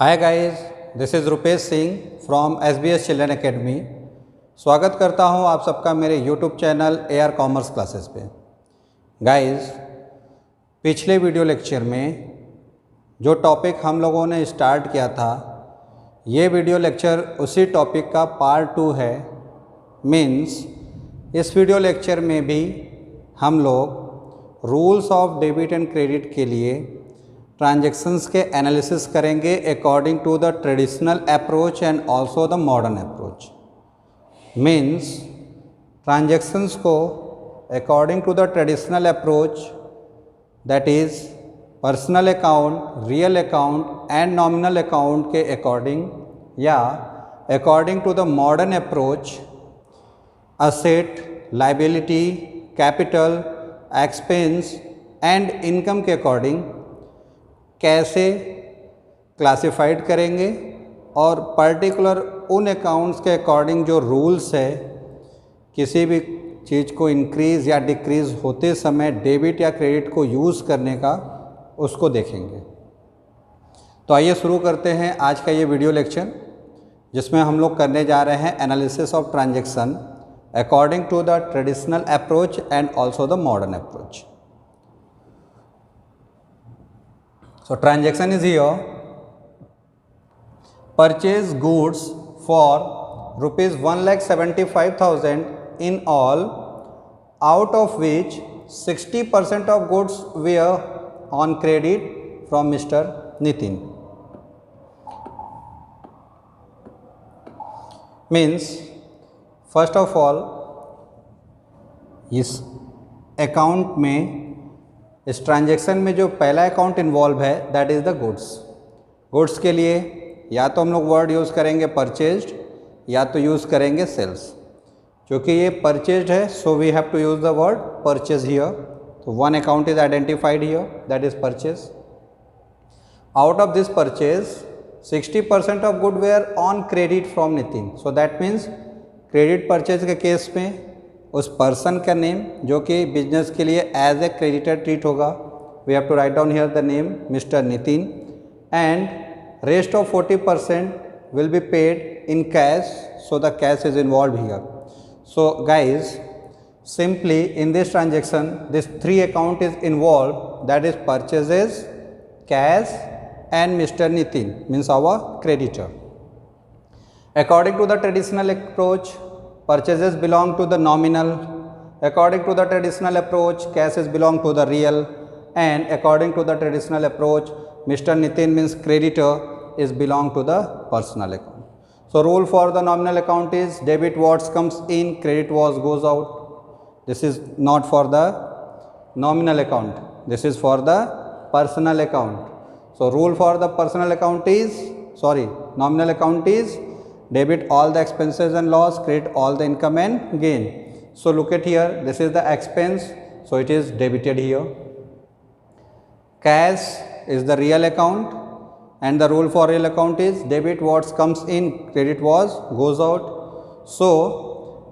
Hi guys, this is Rupesh Singh from SBS children academy. स्वागत करता हूं आप सबका मेरे YouTube channel AR commerce classes पे। गाइस, पिछले वीडियो लेक्चर में जो टॉपिक हम लोगों ने स्टार्ट किया था, ये वीडियो लेक्चर उसी टॉपिक का पार्ट 2 है। मीन्स इस वीडियो लेक्चर में भी हम लोग rules of debit and credit के लिए ट्रांजैक्शंस के एनालिसिस करेंगे according to the traditional approach and also the modern approach. Means transactions को according to the traditional approach, that is personal account, real account and nominal account के according, या according to the modern approach asset, liability, capital, expense and income के according कैसे classified करेंगे और particular उन accounts के according जो rules है, किसी भी चीज़ को इंक्रीज़ या डिक्रीज़ होते समय डेबिट या क्रेडिट को यूज़ करने का, उसको देखेंगे। तो आइए शुरू करते हैं आज का ये वीडियो लेक्चर, जिसमें हम लोग करने जा रहे हैं analysis of transaction according to the traditional approach and also the modern approach. So transaction is here: purchase goods for rupees 1,75,000 in all, out of which 60% of goods were on credit from Mr. Nitin. Means first of all इस account में, इस transaction में जो पहला account involve है that is the goods. Goods के लिए या तो हम लोग वर्ड यूज़ करेंगे परचेज्ड, या तो यूज़ करेंगे सेल्स। क्योंकि ये परचेज्ड है, so we have to use the word purchase here. तो one account is identified here, that is purchase. Out of this purchase 60% of good were on credit from Nitin. So that means credit purchase के case में उस person का name जो कि business के लिए as a creditor treat होगा, we have to write down here the name mister Nitin, and rest of 40% will be paid in cash, so the cash is involve here. So guys, simply in this transaction this 3 account is involve, that is purchases, cash and mister Nitin means our creditor. According to the traditional approach, purchases belong to the nominal. According to the traditional approach, cash is belong to the real. And according to the traditional approach, Mr. Nitin means creditor is belong to the personal account. So rule for the nominal account is debit what comes in, credit what goes out. This is not for the nominal account. This is for the personal account. So rule for the personal account is, nominal account is debit all the expenses and loss, credit all the income and gain. So look at here, this is the expense, so it is debited here. Cash is the real account, and the rule for real account is debit what comes in, credit what goes out. So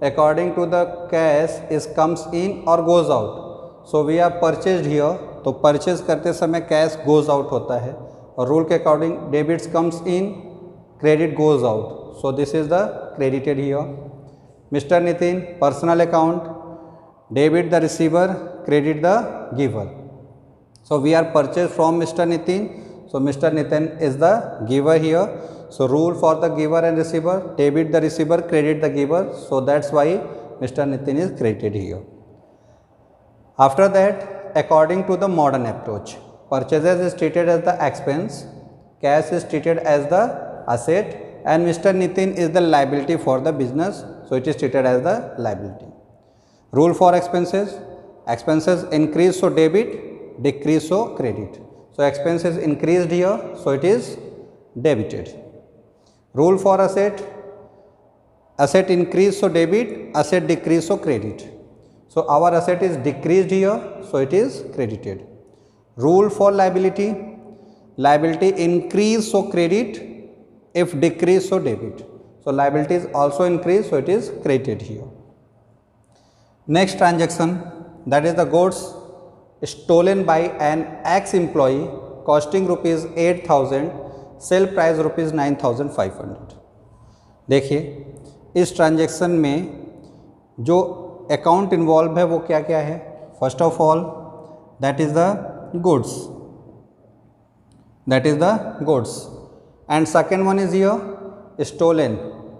according to the cash is comes in or goes out. So we have purchased here, तो purchase करते समय cash goes out होता है, और rule के according debits comes in, credit goes out. So this is the credited here. Mr. Nitin, personal account, debit the receiver, credit the giver. So we are purchased from Mr. Nitin. So Mr. Nitin is the giver here. So rule for the giver and receiver, debit the receiver, credit the giver. So that's why Mr. Nitin is credited here. After that, according to the modern approach, purchases is treated as the expense, cash is treated as the asset, and Mr. Nitin is the liability for the business, so it is treated as the liability. Rule for expenses, expenses increase so debit, decrease so credit. So expenses increased here, so it is debited. Rule for asset, asset increase so debit, asset decrease so credit. So our asset is decreased here, so it is credited. Rule for liability, liability increase so credit, if decrease so debit. So liability is also increased, so it is credited here. Next transaction, that is the goods stolen by an ex-employee costing rupees 8,000 sale price ₹9,500। देखिए इस transaction में जो account involve है वो क्या क्या है। First of all that is the goods and second one is here stolen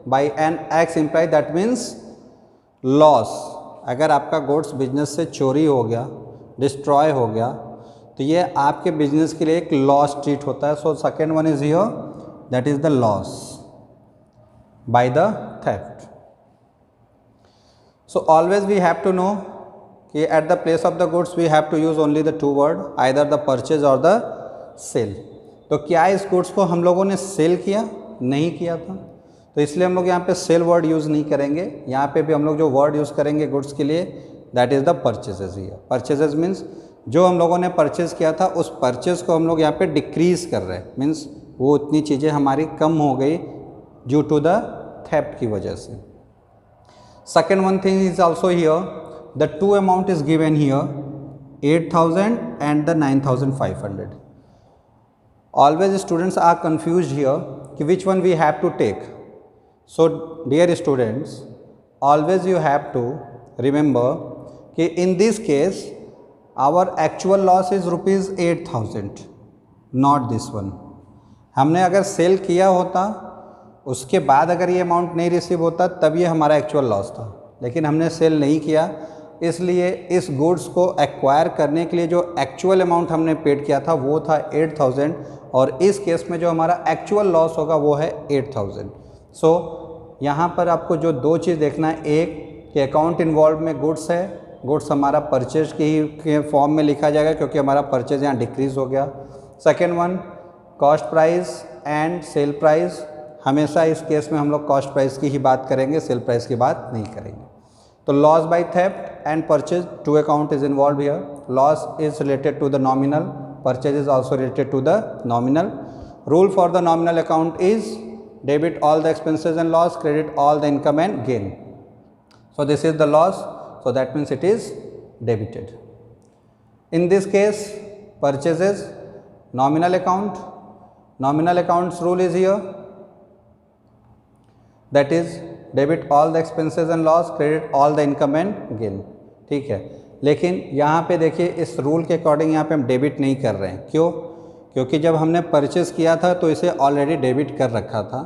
by an ex employee, that means loss. अगर आपका गुड्स बिजनेस से चोरी हो गया, डिस्ट्रॉय हो गया, तो ये आपके बिजनेस के लिए एक लॉस ट्रीट होता है। So second one is here that is the loss by the theft. So always we have to know कि at the place of the goods we have to use only the two word, either the purchase और the sale. तो क्या इस goods को हम लोगों ने cell किया? नहीं किया था, तो इसलिए हम लोग यहाँ पे सेल वर्ड यूज़ नहीं करेंगे। यहाँ पे भी हम लोग जो वर्ड यूज़ करेंगे गुड्स के लिए that is the purchases. Here purchases means जो हम लोगों ने परचेज किया था उस परचेज को हम लोग यहाँ पे डिक्रीज़ कर रहे हैं, मीन्स वो उतनी चीज़ें हमारी कम हो गई ड्यू टू द थेफ्ट की वजह से। Second one thing is also here the two amount is given here 8,000 and the 9,500। Always students are confused here कि which one we have to take. So dear students, always you have to remember कि in this case our actual loss is ₹8,000, not this one। हमने अगर cell किया होता उसके बाद अगर ये अमाउंट नहीं रिसीव होता तब ये हमारा एक्चुअल लॉस था, लेकिन हमने सेल नहीं किया, इसलिए इस गुड्स को एक्वायर करने के लिए जो एक्चुअल अमाउंट हमने पेड किया था वो था 8,000, और इस केस में जो हमारा एक्चुअल लॉस होगा वो है 8,000। सो यहाँ पर आपको जो दो चीज़ देखना है, एक कि अकाउंट इन्वॉल्व में गुड्स है, गुड्स हमारा परचेज के फॉर्म में लिखा जाएगा क्योंकि हमारा परचेज यहाँ डिक्रीज़ हो गया। Second one cost price and sale price, हमेशा इस केस में हम लोग कॉस्ट प्राइस की ही बात करेंगे, सेल प्राइस की बात नहीं करेंगे। तो loss by theft and purchase, two account is involve here. Loss is related to the nominal, purchase is also related to the nominal. Rule for the nominal account is debit all the expenses and loss, credit all the income and gain. So this is the loss, so that means it is debited. In this case purchases nominal account, nominal accounts rule is here, that is debit all the expenses and loss, credit all the income and gain। ठीक है, लेकिन यहाँ पे देखिए इस rule के according यहाँ पे हम डेबिट नहीं कर रहे हैं। क्यों? क्योंकि जब हमने परचेज़ किया था तो इसे ऑलरेडी डेबिट कर रखा था,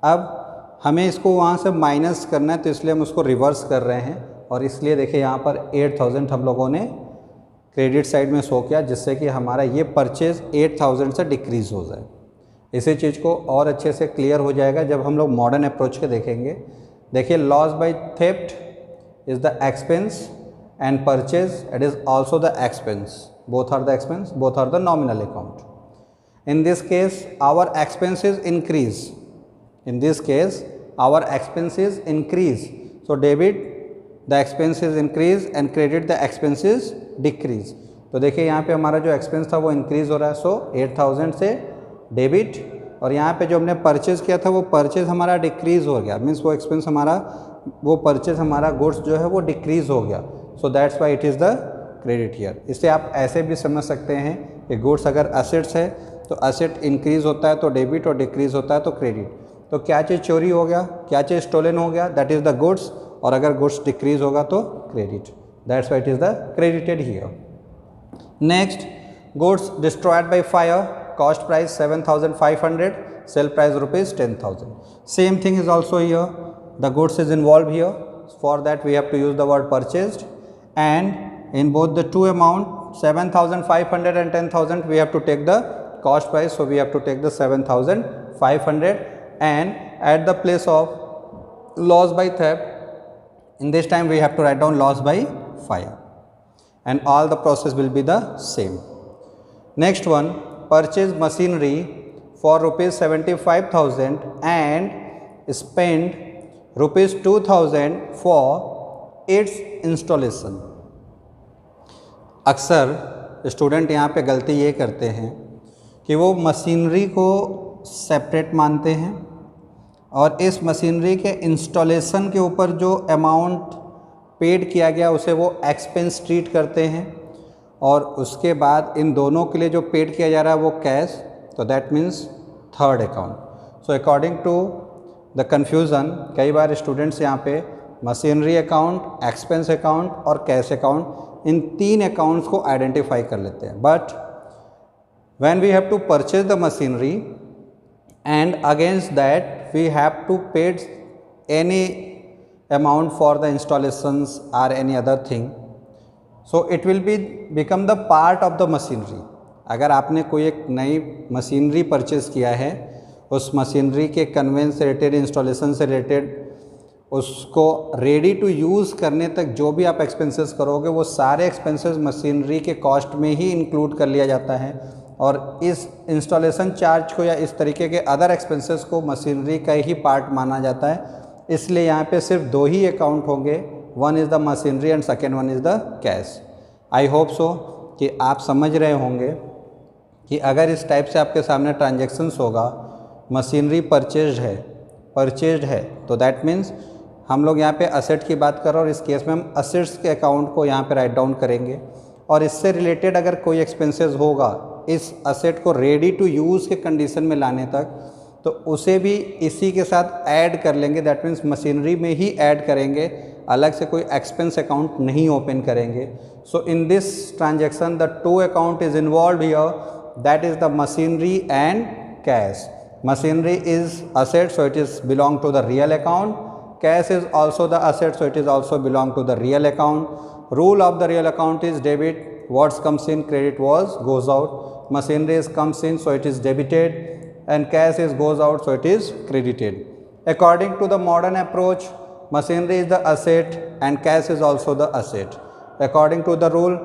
अब हमें इसको वहाँ से माइनस करना है, तो इसलिए हम उसको रिवर्स कर रहे हैं, और इसलिए देखिए यहाँ पर 8,000 हम लोगों ने क्रेडिट साइड में शो किया, जिससे कि हमारा ये परचेज़ 8,000 से डिक्रीज़ हो जाए। इसी चीज़ को और अच्छे से क्लियर हो जाएगा जब हम लोग मॉडर्न अप्रोच के देखेंगे। देखिए loss by theft is the expense and purchase it is also the expense, both are the expense, both are the nominal account. In this case our expenses increase, in this case our expenses increase, so debit the expenses increase and credit the expenses decrease। तो देखिए यहाँ पे हमारा जो expense था वो increase हो रहा है, सो 8,000 से डेबिट, और यहाँ पे जो हमने परचेज़ किया था वो परचेज़ हमारा डिक्रीज़ हो गया, मीन्स वो एक्सपेंस हमारा, वो परचेज़ हमारा गुड्स जो है वो डिक्रीज़ हो गया, सो that's why it is the credit here. इससे आप ऐसे भी समझ सकते हैं कि गुड्स अगर असेट्स है तो असेट इंक्रीज़ होता है तो डेबिट, और डिक्रीज़ होता है तो क्रेडिट। तो क्या चीज़ चोरी हो गया, क्या चीज़ स्टोलन हो गया, दैट इज़ द गुड्स, और अगर गुड्स डिक्रीज़ होगा तो credit, that's why it is the credited here. Next goods destroyed by fire, cost price 7,500, sale price ₹10,000। Same thing is also here, the goods is involve here, for that we have to use the word purchased, and in both the two amount 7,500 and 10,000 we have to take the cost price, so we have to take the 7,500, and at the place of loss by theft in this time we have to write down loss by fire, and all the process will be the same. Next one, purchase machinery for ₹75,000 and spend ₹2,000 for its installation। अक्सर student यहाँ पे गलती ये करते हैं कि वो machinery को सेपरेट मानते हैं, और इस मशीनरी के इंस्टॉलेशन के ऊपर जो अमाउंट पेड किया गया उसे वो एक्सपेंस ट्रीट करते हैं, और उसके बाद इन दोनों के लिए जो पेड किया जा रहा है वो कैश, तो that means third account. So according to the confusion, कई बार स्टूडेंट्स यहाँ पे मशीनरी अकाउंट, एक्सपेंस अकाउंट और कैश अकाउंट, इन 3 अकाउंट्स को आइडेंटिफाई कर लेते हैं। But when we have to purchase the machinery and against that we have to paid any amount for the installations और any other thing, so it will be become the part of the machinery. अगर आपने कोई एक नई machinery purchase किया है, उस machinery के कन्वेंस से रिलेटेड, इंस्टॉलेशन से रिलेटेड, उसको रेडी टू यूज़ करने तक जो भी आप एक्सपेंसेस करोगे, वो सारे एक्सपेंसेस मशीनरी के कॉस्ट में ही इंक्लूड कर लिया जाता है। और इस इंस्टॉलेशन चार्ज को या इस तरीके के अदर एक्सपेंसेस को मशीनरी का ही पार्ट माना जाता है। इसलिए यहाँ पे सिर्फ 2 ही अकाउंट होंगे, one is the machinery and second one is the cash. I hope so कि आप समझ रहे होंगे कि अगर इस टाइप से आपके सामने ट्रांजेक्शन्स होगा, मशीनरी परचेज्ड है तो दैट मीन्स हम लोग यहाँ पे असेट की बात कर रहे हैं और इस केस में हम असेट्स के अकाउंट को यहाँ पे राइट डाउन करेंगे। और इससे रिलेटेड अगर कोई एक्सपेंसेस होगा इस असेट को रेडी टू यूज़ के कंडीशन में लाने तक, तो उसे भी इसी के साथ ऐड कर लेंगे। दैट मीन्स मशीनरी में ही ऐड करेंगे, अलग से कोई एक्सपेंस अकाउंट नहीं ओपन करेंगे। So in this transaction the 2 account is involve here, that is the machinery and cash. Machinery is asset, so it is belong to the real account. Cash is also the asset, so it is also belong to the real account. Rule of the real account is debit. What comes in, credit was goes out. Machinery is comes in, so it is debited, and cash is goes out, so it is credited. According to the modern approach, machinery is the asset and cash is also the asset. According to the rule,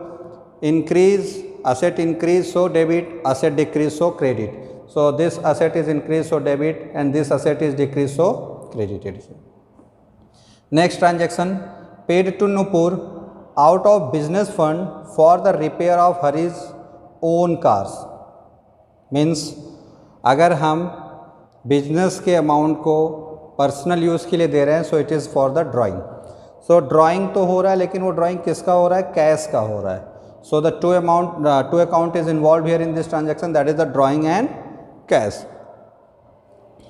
increase asset increase, so debit; asset decrease, so credit. So this asset is increased, so debit, and this asset is decreased, so credited. Next transaction, paid to Nupur out of business fund for the repair of Hari's own cars. Means अगर हम business के amount को personal use के लिए दे रहे हैं, सो it is for the drawing. So drawing तो हो रहा है, लेकिन वो ड्राइंग किसका हो रहा है? कैश का हो रहा है। So the 2 account is involve here in this transaction, that is the drawing and cash.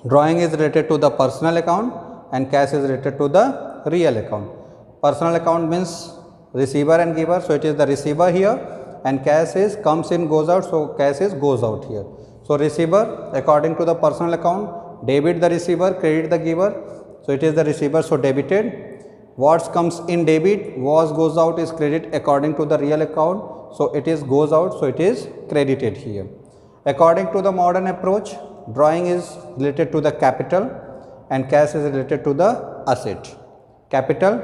Drawing is related to the personal account and cash is related to the real account. Personal account means receiver and giver, so it is the receiver here, and cash is comes in goes out, so cash is goes out here. So receiver according to the personal account, debit the receiver, credit the giver, so it is the receiver, so debited. What comes in debit, was goes out is credit according to the real account, so it is goes out, so it is credited here. According to the modern approach, drawing is related to the capital and cash is related to the asset. Capital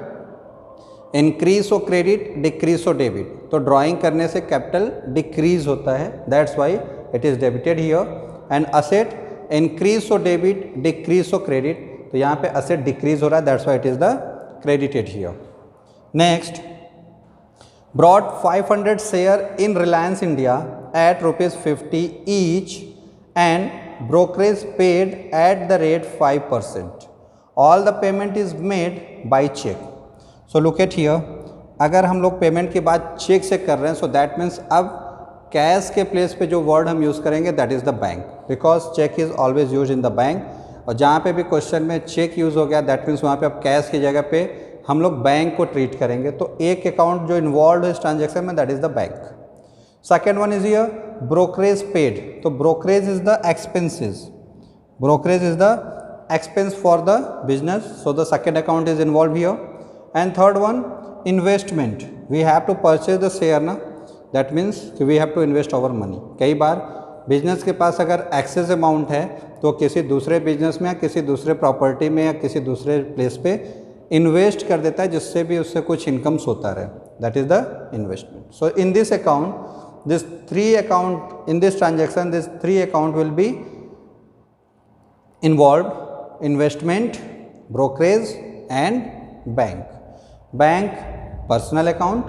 increase हो credit, decrease हो debit. तो drawing करने से capital decrease होता है, that's why it is debited here. And asset increase हो debit, decrease हो credit. तो यहाँ पे asset decrease हो रहा है, that's why it is the credited here. Next, brought 500 share in Reliance India at ₹50 each and brokerage paid at the rate 5%. All the payment is made by check. So look at here, अगर हम लोग payment के बाद check से कर रहे हैं, so that means अब कैश के प्लेस पे जो वर्ड हम यूज़ करेंगे that is the bank, because check is always used in the bank. और जहाँ पे भी क्वेश्चन में चेक यूज़ हो गया that means वहाँ पे अब कैश की जगह पे हम लोग बैंक को ट्रीट करेंगे। तो एक अकाउंट जो इन्वॉल्व है इस ट्रांजेक्शन में that is the bank. Second one is here brokerage paid, तो brokerage is the expenses, brokerage is the expense for the business, so the second account is involve here. And third one investment, we have to purchase the share ना, that means we have to invest our money. कई बार business के पास अगर excess amount है तो किसी दूसरे business में या किसी दूसरे प्रॉपर्टी में या किसी दूसरे प्लेस पे इन्वेस्ट कर देता है, जिससे भी उससे कुछ इनकम्स होता रहे, that is the investment. So in this account, this 3 account in this transaction, this 3 account will be involve, investment, brokerage and bank. Bank personal account,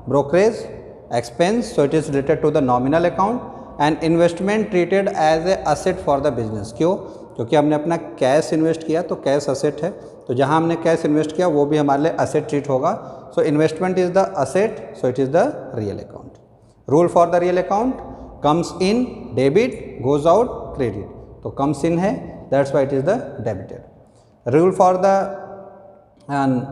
brokerage expense, so it is related to the nominal account, and investment treated as a asset for the business. क्यों? क्योंकि हमने अपना cash invest किया तो cash asset है, तो जहाँ हमने कैश इन्वेस्ट किया वो भी हमारे लिए असेट ट्रीट होगा। So investment is the asset, so it is the real account. Rule for the real account, comes in debit, goes out credit. तो कम्स इन है, that's why it is the debited. Rule for the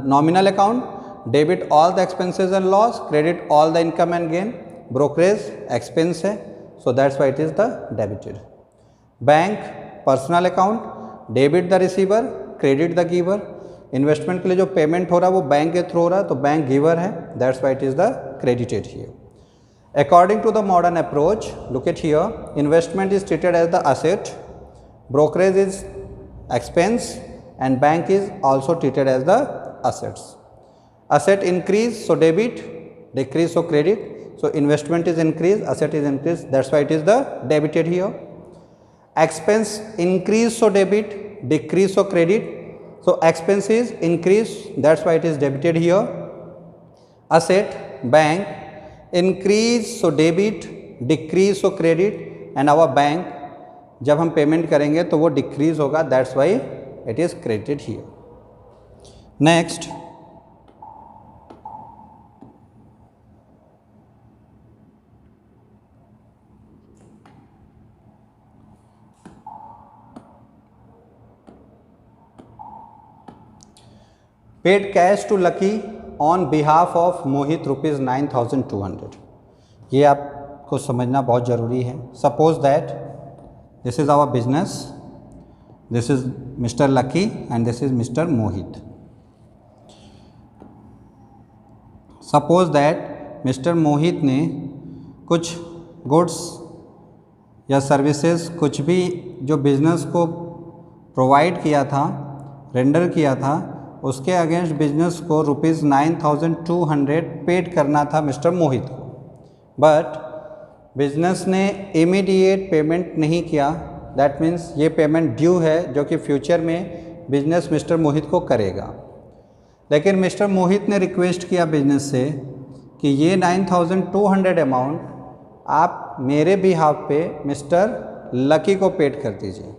nominal account, debit all the expenses and loss, credit all the income and gain. Brokerage expense है, so that's why it is the debited. Bank personal account, debit the receiver, credit the giver. Investment के लिए जो payment हो रहा है वो bank के through हो रहा है, तो बैंक गिवर है, that's why it is the credited here. According to the modern approach, look at here, investment is treated as the asset, brokerage is expense, and bank is also treated as the assets. Asset increase, so debit, decrease, so credit. So investment is increase, asset is increase, that's why it is the debited here. Expense increase, so debit, decrease, so credit. So expense is increase, that's why it is debited here. Asset, bank, increase so debit, decrease so credit, and our bank जब हम payment करेंगे तो वो decrease होगा, that's why it is credited here. Next, paid cash to Lucky on behalf of Mohit rupees 9200। ये आपको समझना बहुत ज़रूरी है। Suppose that this is our business, this is mister Lucky and this is mister Mohit. Suppose that mister Mohit ने कुछ goods या services, कुछ भी जो बिज़नेस को प्रोवाइड किया था, रेंडर किया था, उसके अगेंस्ट बिजनेस को रुपीज़ 9200 पेड करना था मिस्टर मोहित को, बट बिजनेस ने इमीडिएट पेमेंट नहीं किया। दैट मीन्स ये पेमेंट ड्यू है जो कि फ्यूचर में बिजनेस मिस्टर मोहित को करेगा। लेकिन मिस्टर मोहित ने रिक्वेस्ट किया बिजनेस से कि ये 9200 अमाउंट आप मेरे बिहाफ पे मिस्टर लकी को पेड कर दीजिए,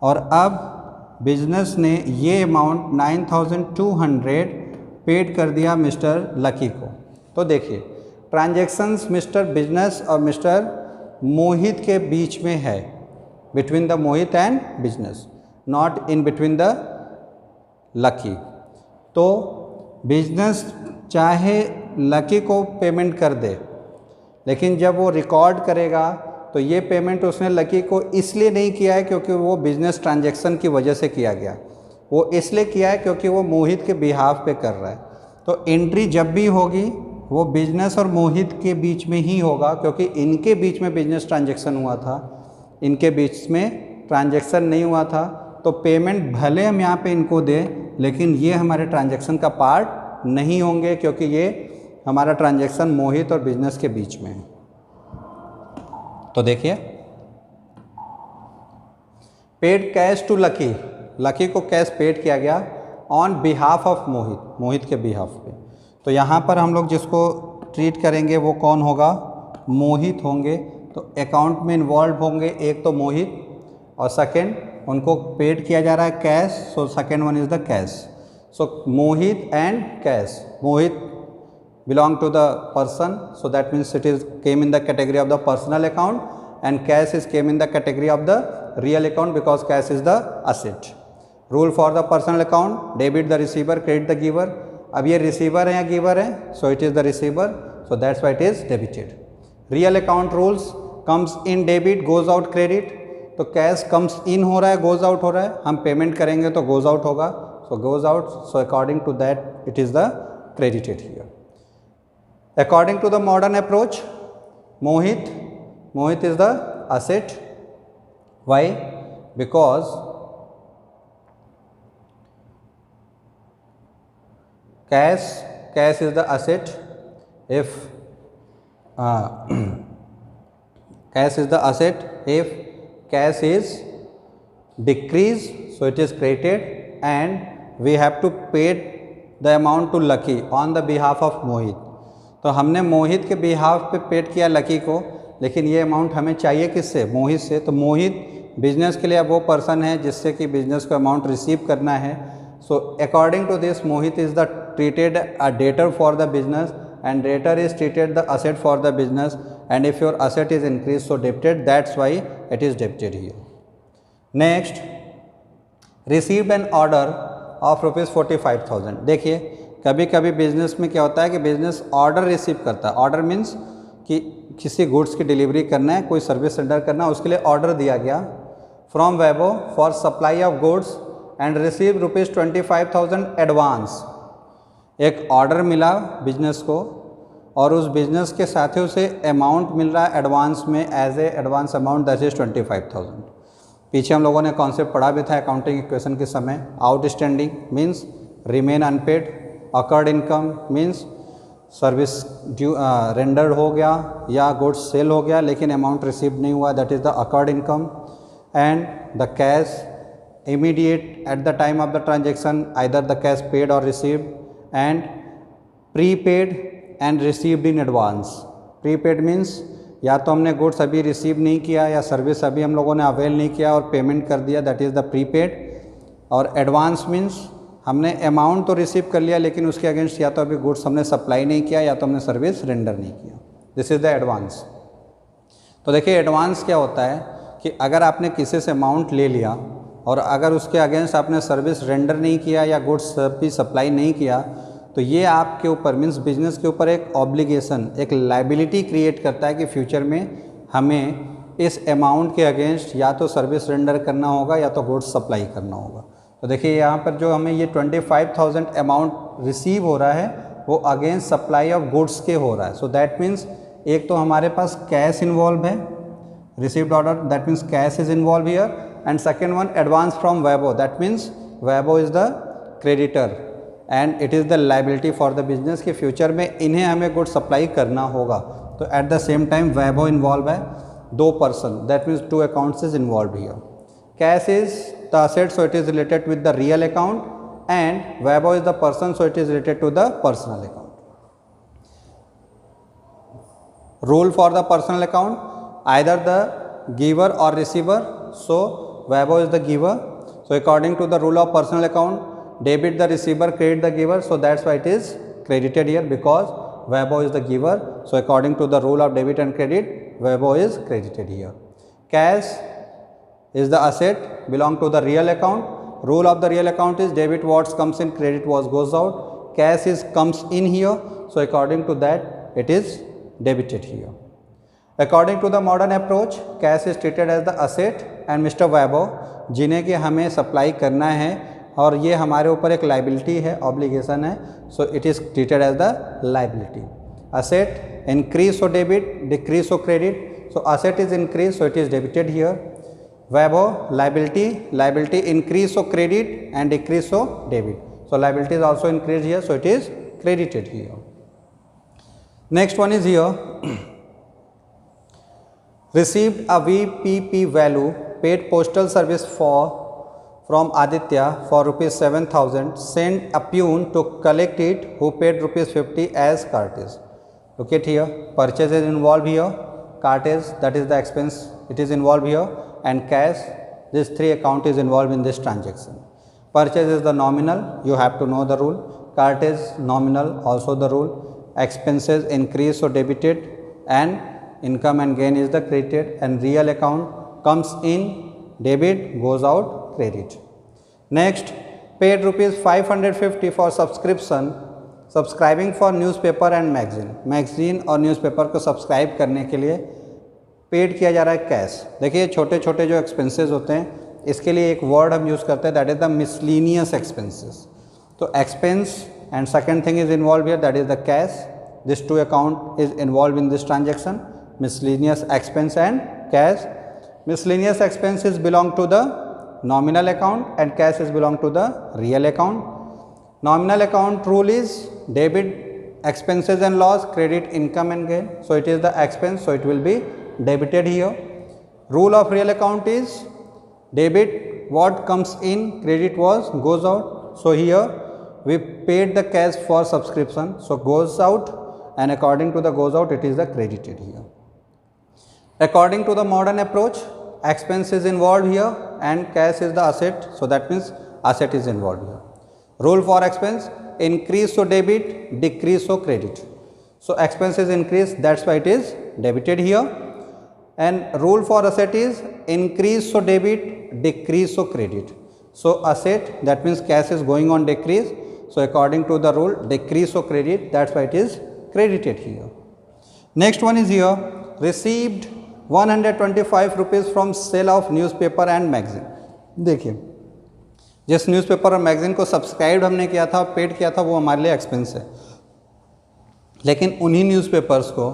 और अब बिजनेस ने ये अमाउंट 9200 पेड कर दिया मिस्टर लकी को। तो देखिए, ट्रांजैक्शंस मिस्टर बिजनेस और मिस्टर मोहित के बीच में है, between the Mohit and business, not in between the lucky. तो बिजनेस चाहे लकी को पेमेंट कर दे, लेकिन जब वो रिकॉर्ड करेगा तो ये पेमेंट उसने लकी को इसलिए नहीं किया है क्योंकि वो बिजनेस ट्रांजैक्शन की वजह से किया गया, वो इसलिए किया है क्योंकि वो मोहित के बिहाफ पे कर रहा है। तो एंट्री जब भी होगी वो बिजनेस और मोहित के बीच में ही होगा, क्योंकि इनके बीच में बिजनेस ट्रांजैक्शन हुआ था, इनके बीच में ट्रांजैक्शन नहीं हुआ था। तो पेमेंट भले हम यहाँ पे इनको दें, लेकिन ये हमारे ट्रांजैक्शन का पार्ट नहीं होंगे, क्योंकि ये हमारा ट्रांजैक्शन मोहित और बिजनेस के बीच में है। तो देखिए, paid cash to Lucky, Lucky को कैश पेड किया गया on behalf of Mohit, Mohit के बिहाफ पे। तो यहाँ पर हम लोग जिसको ट्रीट करेंगे वो कौन होगा, मोहित होंगे। तो अकाउंट में इन्वॉल्व होंगे एक तो मोहित, और सेकेंड उनको पेड किया जा रहा है cash, so second one is the cash. So Mohit and cash, Mohit belong to the person, so that means it is came in the category of the personal account, and cash is came in the category of the real account because cash is the asset. Rule for the personal account, debit the receiver, credit the giver. अब ये receiver है या giver है, so it is the receiver, so that's why it is debited. Real account rules, comes in debit, goes out credit. तो cash comes in हो रहा है, goes out हो रहा है, हम पेमेंट करेंगे तो goes out होगा, so goes out, so according to that it is the credited here. According to the modern approach, Mohit is the asset. Why? Because cash is the asset. If cash is the asset, if cash is decreased, so it is credited, and we have to pay the amount to Lucky on the behalf of Mohit. तो हमने मोहित के behalf पे paid किया lucky को, लेकिन ये amount हमें चाहिए किससे, मोहित से। तो मोहित बिजनेस के लिए अब वो पर्सन है जिससे कि बिजनेस को अमाउंट रिसीव करना है। So according to this Mohit is the treated a debtor for the business, and debtor is treated the asset for the business, and if your asset is increase so debited, that's why it is debited here. Next, received an order of ₹45,000। देखिए कभी कभी business में क्या होता है कि business order receive करता है। ऑर्डर मीन्स कि किसी गुड्स की डिलीवरी करना है, कोई सर्विस रेंडर करना है, उसके लिए ऑर्डर दिया गया from Vaibhav for supply of goods and receive ₹25,000 advance. एक ऑर्डर मिला बिजनेस को और उस बिजनेस के साथ ही उसे अमाउंट मिल रहा है एडवांस में, as a advance amount, that is 25,000। पीछे हम लोगों ने कॉन्सेप्ट पढ़ा भी था अकाउंटिंग इक्वेशन के समय। Outstanding means remain unpaid, accrued income means service due rendered हो गया या गुड्स सेल हो गया लेकिन अमाउंट रिसीव नहीं हुआ, that is the accrued income. And the cash immediate at the time of the transaction, either the cash paid or received, and prepaid and received in advance. Prepaid means या तो हमने goods अभी receive नहीं किया या service अभी हम लोगों ने अवेल नहीं किया और पेमेंट कर दिया, दैट इज़ द प्रीपेड। और एडवांस मीन्स हमने अमाउंट तो रिसीव कर लिया लेकिन उसके अगेंस्ट या तो अभी गुड्स हमने सप्लाई नहीं किया या तो हमने सर्विस रेंडर नहीं किया, दिस इज़ द एडवांस। तो देखिए एडवांस क्या होता है कि अगर आपने किसी से अमाउंट ले लिया और अगर उसके अगेंस्ट आपने सर्विस रेंडर नहीं किया या गुड्स भी सप्लाई नहीं किया तो ये आपके ऊपर मीन्स बिजनेस के ऊपर एक ऑब्लिगेशन, एक लाइबिलिटी क्रिएट करता है कि फ्यूचर में हमें इस अमाउंट के अगेंस्ट या तो सर्विस रेंडर करना होगा या तो गुड्स सप्लाई करना होगा। तो देखिए यहाँ पर जो हमें ये 25,000 अमाउंट रिसीव हो रहा है वो अगेंस्ट सप्लाई ऑफ गुड्स के हो रहा है। सो दैट मीन्स एक तो हमारे पास कैश इन्वॉल्व है, received order, that means cash is involve here, and second one advance from Vaibhav, that means Vaibhav is the creditor and it is the liability for the business कि फ्यूचर में इन्हें हमें good supply करना होगा। तो at the same time Vaibhav involve है, दो person, that means two accounts is involve here. Cash is the asset, so it is related with the real account, and Vaibhav is the person, so it is related to the personal account. Rule for the personal account, either the giver or receiver, so Vaibhav is the giver, so according to the rule of personal account, debit the receiver, credit the giver, so that's why it is credited here because Vaibhav is the giver, so according to the rule of debit and credit, Vaibhav is credited here. Cash is the asset belong to the real account. Rule of the real account is debit what comes in, credit what goes out. Cash is comes in here, so according to that it is debited here. According to the modern approach, cash is treated as the asset and Mr. Vaibhav जिन्हें कि हमें supply करना है और ये हमारे ऊपर एक लाइबिलिटी है, ऑब्लिगेशन है, so it is treated as the liability. Asset increase so debit, decrease so credit, so asset is increase so it is debited here. Vaibhav liability, liability increase so credit and decrease so debit, so liability is also increased here, so it is credited here. Next one is here received a VPP value paid postal service for from Aditya for ₹7,000, sent a peon to collect it who paid ₹50 as cartage. Look at here, purchase is involved here, cartage that is the expense, it is involved here, and cash, this three account is involved in this transaction. Purchase is the nominal, you have to know the rule. Cartage nominal, also the rule. Expenses increase so debited, and income and gain is the credited, and real account comes in debit, goes out credit. Next, paid ₹550 for subscription, subscribing for newspaper and magazine. Magazine और newspaper को subscribe करने के लिए paid किया जा रहा है cash. देखिए छोटे छोटे जो एक्सपेंसेस होते हैं इसके लिए एक वर्ड हम यूज़ करते हैं, that is the miscellaneous expenses. तो expense and second thing is involve here, that is the cash, this two account is involve in this transaction, miscellaneous expense and cash. Miscellaneous expenses belong to the nominal account and cash is belong to the real account. Nominal account rule is debit expenses and loss, credit income and gain, so it is the expense, so it will be debited here. Rule of real account is debit what comes in, credit was goes out, so here we paid the cash for subscription, so goes out, and according to the goes out it is the credited here. According to the modern approach, expense is involved here and cash is the asset, so that means asset is involved here. Rule for expense, increase so debit, decrease so credit, so expense is increased, that's why it is debited here. And rule for asset is increase so debit, decrease, so credit. So asset, that means cash is going on decrease. So according to the rule, decrease, so credit, that's why it is credited here. Next one is here, received 125 rupees from sale of newspaper and magazine. देखिए, जिस newspaper और magazine को subscribe हमने किया था, paid किया था, वो हमारे लिए एक्सपेंस है। लेकिन उन्हीं न्यूज़पेपर्स को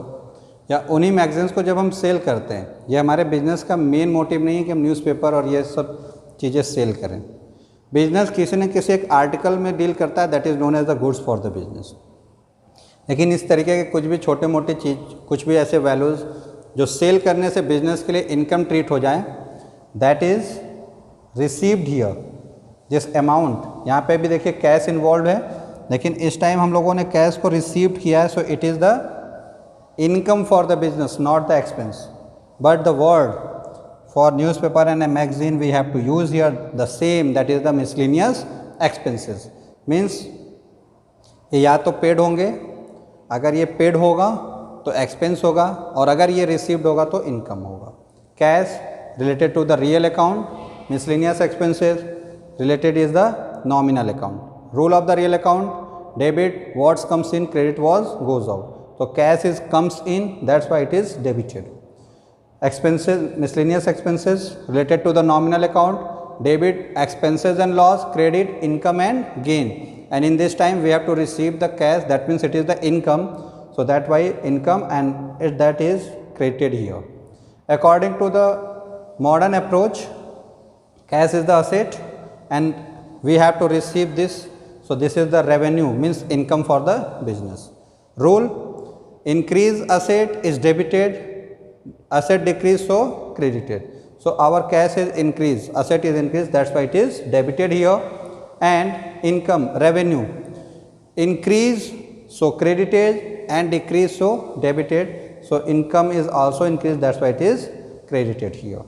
या उन्हीं मैगज़ीन्स को जब हम सेल करते हैं, ये हमारे बिजनेस का मेन मोटिव नहीं है कि हम न्यूज़पेपर और ये सब चीज़ें सेल करें। बिजनेस किसी न किसी एक आर्टिकल में डील करता है, that is known as the goods for the business. लेकिन इस तरीके के कुछ भी छोटे मोटे चीज़, कुछ भी ऐसे वैल्यूज़ जो सेल करने से बिजनेस के लिए इनकम ट्रीट हो जाए, दैट इज़ रिसीव्ड हियर। जिस अमाउंट, यहाँ पे भी देखिए कैश इन्वॉल्व है, लेकिन इस टाइम हम लोगों ने कैश को रिसीव्ड किया है, so it is the income for the business, not the expense. But the word for newspaper and a magazine we have to use here the same, that is the miscellaneous expenses. Means ये या तो paid होंगे, अगर ये paid होगा तो expense होगा, और अगर ये रिसीव्ड होगा तो इनकम होगा। Cash related to the real account, miscellaneous expenses related is the nominal account. Rule of the real account, debit what's comes in, credit what's goes out. So cash is comes in, that's why it is debited. Expenses, miscellaneous expenses related to the nominal account, debit expenses and loss, credit income and gain. And in this time we have to receive the cash, that means it is the income. So that why income, and that is credited here. According to the modern approach, cash is the asset and we have to receive this. So this is the revenue, means income for the business. Rule: increase asset is debited, asset decrease, so credited. So our cash is increased, asset is increased, that's why it is debited here. And income, revenue, increase, so credited, and decrease, so debited. So income is also increased, that's why it is credited here.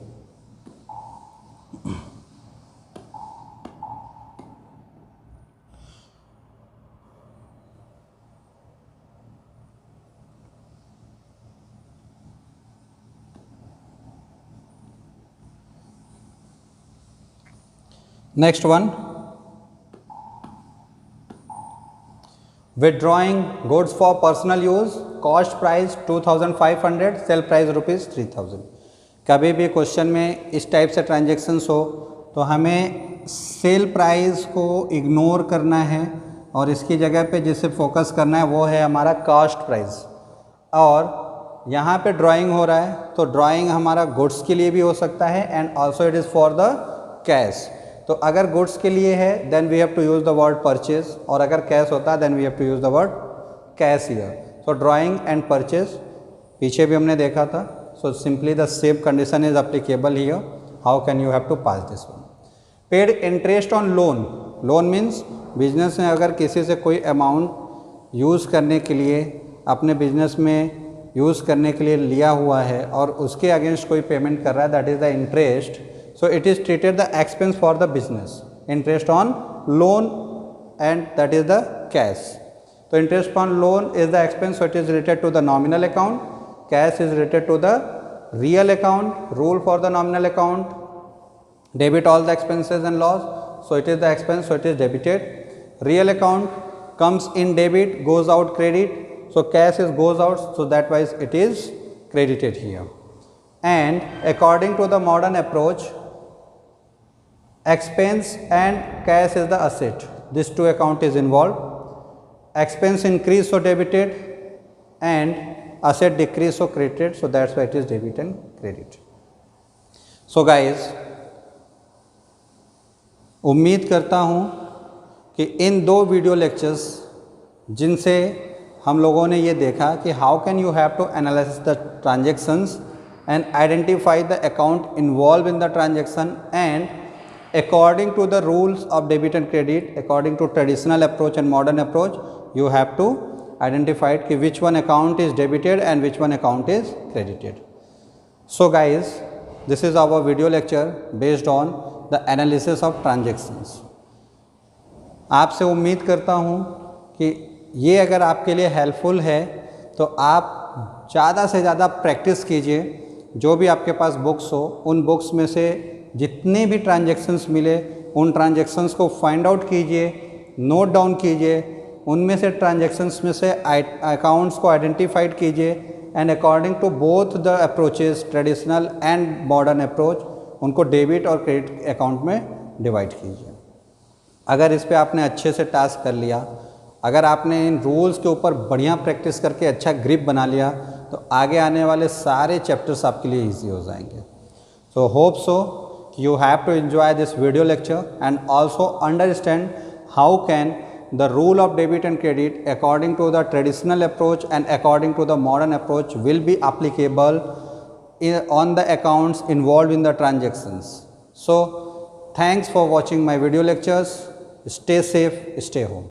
Next one, withdrawing goods for personal use, cost price 2500, sell price rupees 3000। कभी भी question में इस type से transactions हो तो हमें sale price को ignore करना है और इसकी जगह पे जिसे फोकस करना है वो है हमारा कॉस्ट प्राइस। और यहाँ पे ड्राइंग हो रहा है तो ड्राइंग हमारा गुड्स के लिए भी हो सकता है and also it is for the cash. तो अगर गुड्स के लिए है then we have to use the word purchase, और अगर कैश होता है then we have to use the word cash here. So drawing and purchase पीछे भी हमने देखा था। So simply the same condition is applicable here. How can you have to pass this one? Paid interest on loan. Loan means business ने अगर किसी से कोई अमाउंट यूज़ करने के लिए अपने बिजनेस में यूज़ करने के लिए लिया हुआ है और उसके अगेंस्ट कोई पेमेंट कर रहा है, that is the interest. So it is treated the expense for the business. Interest on loan, and that is the cash. So interest on loan is the expense, so it is related to the nominal account. Cash is related to the real account. Rule for the nominal account: debit all the expenses and loss. So it is the expense, so it is debited. Real account comes in debit, goes out credit. So cash is goes out, so that wise it is credited here. And according to the modern approach, expense and cash is the asset. This two account is involved. Expense increase, so debited, and asset decrease, so credited. So that's why it is debit and credit. So guys, उम्मीद करता हूँ कि इन दो video lectures जिनसे हम लोगों ने ये देखा कि how can you have to analyse the transactions and identify the account involved in the transaction, and according to the rules of debit and credit, according to traditional approach and modern approach, you have to identify कि which one account is debited and which one account is credited. So guys, this is our video lecture based on the analysis of transactions. आपसे उम्मीद करता हूँ कि ये अगर आपके लिए हेल्पफुल है तो आप ज़्यादा से ज़्यादा प्रैक्टिस कीजिए। जो भी आपके पास बुक्स हो उन बुक्स में से जितने भी ट्रांजेक्शन्स मिले उन ट्रांजेक्शन्स को फाइंड आउट कीजिए, नोट डाउन कीजिए, उनमें से ट्रांजेक्शन्स में से अकाउंट्स को आइडेंटिफाइड कीजिए and according to both the approaches traditional and modern approach उनको डेबिट और क्रेडिट अकाउंट में डिवाइड कीजिए। अगर इस पे आपने अच्छे से टास्क कर लिया, अगर आपने इन रूल्स के ऊपर बढ़िया प्रैक्टिस करके अच्छा ग्रिप बना लिया तो आगे आने वाले सारे चैप्टर्स आपके लिए ईजी हो जाएंगे। So hope so you have to enjoy this video lecture and also understand how can the rule of debit and credit according to the traditional approach and according to the modern approach will be applicable on the accounts involved in the transactions. So thanks for watching my video lectures. Stay safe, stay home.